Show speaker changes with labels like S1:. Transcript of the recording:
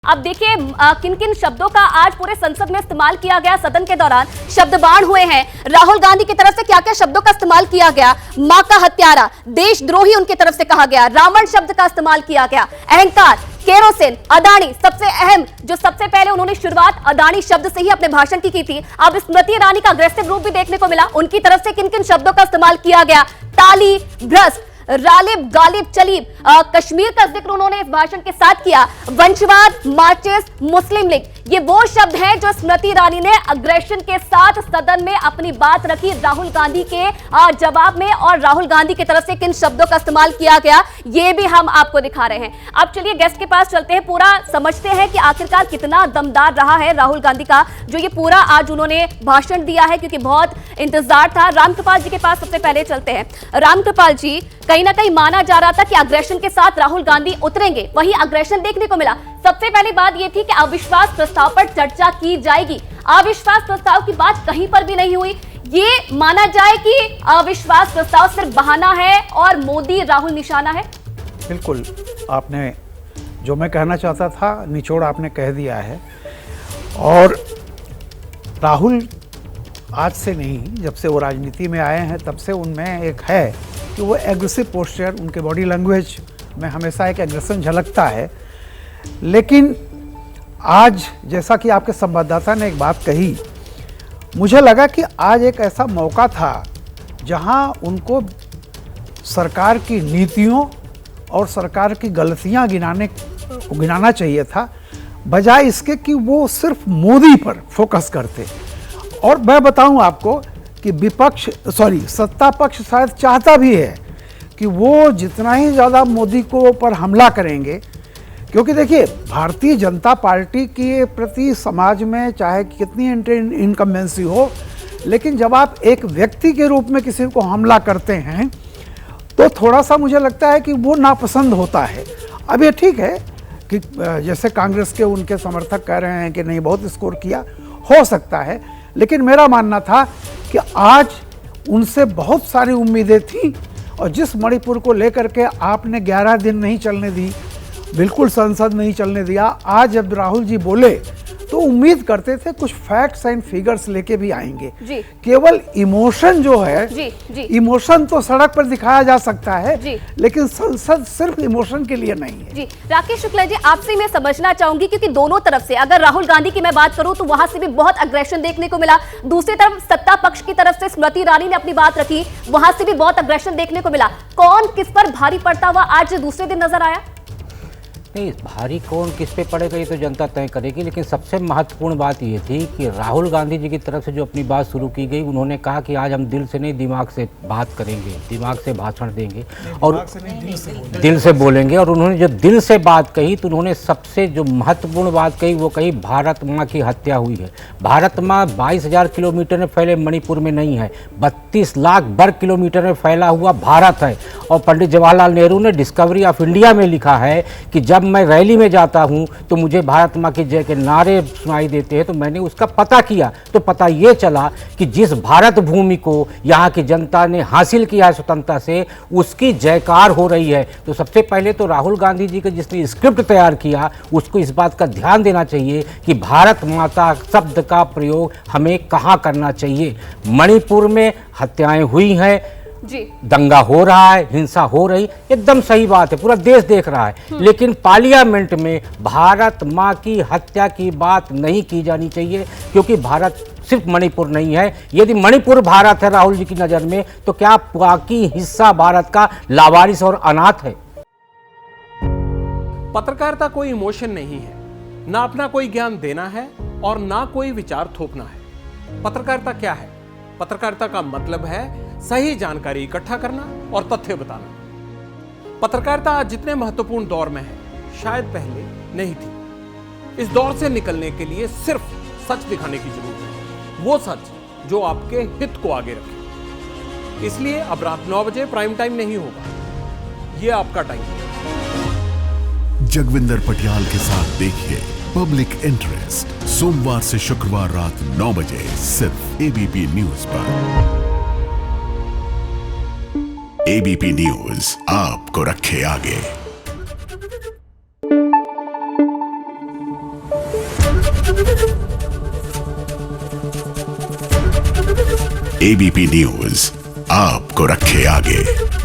S1: अब देखिए किन किन शब्दों का आज पूरे संसद में इस्तेमाल किया गया। सदन के दौरान शब्द बाण हुए हैं। राहुल गांधी की तरफ से क्या क्या शब्दों का इस्तेमाल किया गया। मां का हत्यारा, देशद्रोही उनकी तरफ से कहा गया। रावण शब्द का इस्तेमाल किया गया। अहंकार, केरोसिन, अदानी, सबसे अहम जो सबसे पहले उन्होंने शुरुआत अदानी शब्द से ही अपने भाषण की थी। अब स्मृति ईरानी का अग्रेसिव रूप भी देखने को मिला। उनकी तरफ से किन किन शब्दों का इस्तेमाल किया गया। ताली, भ्रष्ट, रालिब, गालिब, चलीब, कश्मीर का जिक्र उन्होंने इस भाषण के साथ किया। वंशवाद, मार्चेस, मुस्लिम लीग, ये वो शब्द हैं जो स्मृति ईरानी ने अग्रेशन के साथ सदन में अपनी बात रखी राहुल गांधी के जवाब में। और राहुल गांधी की तरफ से किन शब्दों का इस्तेमाल किया गया ये भी हम आपको दिखा रहे हैं। अब चलिए गेस्ट के पास चलते हैं, पूरा समझते हैं कि आखिरकार कितना दमदार रहा है राहुल गांधी का जो ये पूरा आज उन्होंने भाषण दिया है, क्योंकि बहुत इंतजार था। रामकृपाल जी के पास सबसे पहले चलते हैं। रामकृपाल जी, कहीं ना कहीं माना जा रहा था कि अग्रेशन के साथ राहुल गांधी उतरेंगे, वही अग्रेशन देखने को मिला। सबसे पहली बात यह थी कि अविश्वास प्रस्ताव पर चर्चा की जाएगी। अविश्वास प्रस्ताव की बात कहीं पर भी नहीं हुई। ये माना जाए कि अविश्वास प्रस्ताव सिर्फ बहाना है और मोदी राहुल निशाना है।
S2: बिल्कुल, आपने जो मैं कहना चाहता था निचोड़ आपने कह दिया है। और राहुल आज से नहीं, जब से वो राजनीति में आए हैं तब से उनमें एक है कि वो एग्रेसिव पोस्चर, उनके बॉडी लैंग्वेज में हमेशा एक एग्रेशन झलकता है। लेकिन आज जैसा कि आपके संवाददाता ने एक बात कही, मुझे लगा कि आज एक ऐसा मौका था जहां उनको सरकार की नीतियों और सरकार की गलतियां गिनाना चाहिए था, बजाय इसके कि वो सिर्फ मोदी पर फोकस करते। और मैं बताऊं आपको कि सत्ता पक्ष शायद चाहता भी है कि वो जितना ही ज़्यादा मोदी को पर हमला करेंगे, क्योंकि देखिए भारतीय जनता पार्टी के प्रति समाज में चाहे कितनी इनकम्बेंसी हो, लेकिन जब आप एक व्यक्ति के रूप में किसी को हमला करते हैं तो थोड़ा सा मुझे लगता है कि वो नापसंद होता है। अब ये ठीक है कि जैसे कांग्रेस के उनके समर्थक कह रहे हैं कि नहीं बहुत स्कोर किया, हो सकता है, लेकिन मेरा मानना था कि आज उनसे बहुत सारी उम्मीदें थी। और जिस मणिपुर को लेकर के आपने 11 दिन नहीं चलने दी, बिल्कुल संसद नहीं चलने दिया, आज जब राहुल जी बोले तो उम्मीद करते थे कुछ फैक्ट्स एंड फिगर्स लेके भी आएंगे।
S1: जी।
S2: केवल इमोशन जो है,
S1: जी।
S2: इमोशन तो सड़क पर दिखाया जा सकता है,
S1: जी।
S2: लेकिन संसद सिर्फ इमोशन के लिए नहीं है।
S1: जी, राकेश शुक्ला जी, आपसे मैं समझना चाहूंगी, क्योंकि दोनों तरफ से अगर राहुल गांधी की मैं बात करूं तो वहां से भी बहुत अग्रेशन देखने को मिला। दूसरी तरफ सत्ता पक्ष की तरफ से स्मृति ईरानी ने अपनी बात रखी, वहां से भी बहुत अग्रेशन देखने को मिला। कौन किस पर भारी पड़ता हुआ आज दूसरे दिन नजर आया?
S3: नहीं, भारी कौन किस पे पड़ेगा ये तो जनता तय करेगी, लेकिन सबसे महत्वपूर्ण बात ये थी कि राहुल गांधी जी की तरफ से जो अपनी बात शुरू की गई, उन्होंने कहा कि आज हम दिल से नहीं दिमाग से बात करेंगे, दिमाग से भाषण देंगे और दिल से बोलेंगे। और उन्होंने जो दिल से बात कही तो उन्होंने सबसे जो महत्वपूर्ण बात कही वो कही भारत माँ की हत्या हुई है। भारत माँ 22,000 किलोमीटर में फैले मणिपुर में नहीं है, 32 लाख वर्ग किलोमीटर में फैला हुआ भारत है। और पंडित जवाहरलाल नेहरू ने डिस्कवरी ऑफ इंडिया में लिखा है कि जब मैं रैली में जाता हूं तो मुझे भारत माँ की जय के नारे सुनाई देते हैं, तो मैंने उसका पता किया तो पता ये चला कि जिस भारत भूमि को यहाँ की जनता ने हासिल किया है स्वतंत्रता से, उसकी जयकार हो रही है। तो सबसे पहले तो राहुल गांधी जी के जिसने स्क्रिप्ट तैयार किया उसको इस बात का ध्यान देना चाहिए कि भारत माता शब्द का प्रयोग हमें कहाँ करना चाहिए। मणिपुर में हत्याएं हुई हैं,
S1: जी।
S3: दंगा हो रहा है, हिंसा हो रही, एकदम सही बात है, पूरा देश देख रहा है, लेकिन पार्लियामेंट में भारत माँ की हत्या की बात नहीं की जानी चाहिए, क्योंकि भारत सिर्फ मणिपुर नहीं है। यदि मणिपुर भारत है राहुल जी की नजर में, तो क्या बाकी हिस्सा भारत का लावारिस और अनाथ है?
S4: पत्रकारिता कोई इमोशन नहीं है, ना अपना कोई ज्ञान देना है और ना कोई विचार थोपना है। पत्रकारिता क्या है? पत्रकारिता का मतलब है सही जानकारी इकट्ठा करना और तथ्य बताना। पत्रकारिता आज जितने महत्वपूर्ण दौर में है, शायद पहले नहीं थी। इस दौर से निकलने के लिए सिर्फ सच दिखाने की जरूरत है, वो सच जो आपके हित को आगे रखे। इसलिए अब रात 9 बजे प्राइम टाइम नहीं होगा, ये आपका टाइम है।
S5: जगविंदर पटियाल के साथ देखिए पब्लिक इंटरेस्ट, सोमवार से शुक्रवार रात 9 बजे सिर्फ एबीपी न्यूज पर। एबीपी न्यूज आपको रखे आगे। एबीपी न्यूज आपको रखे आगे।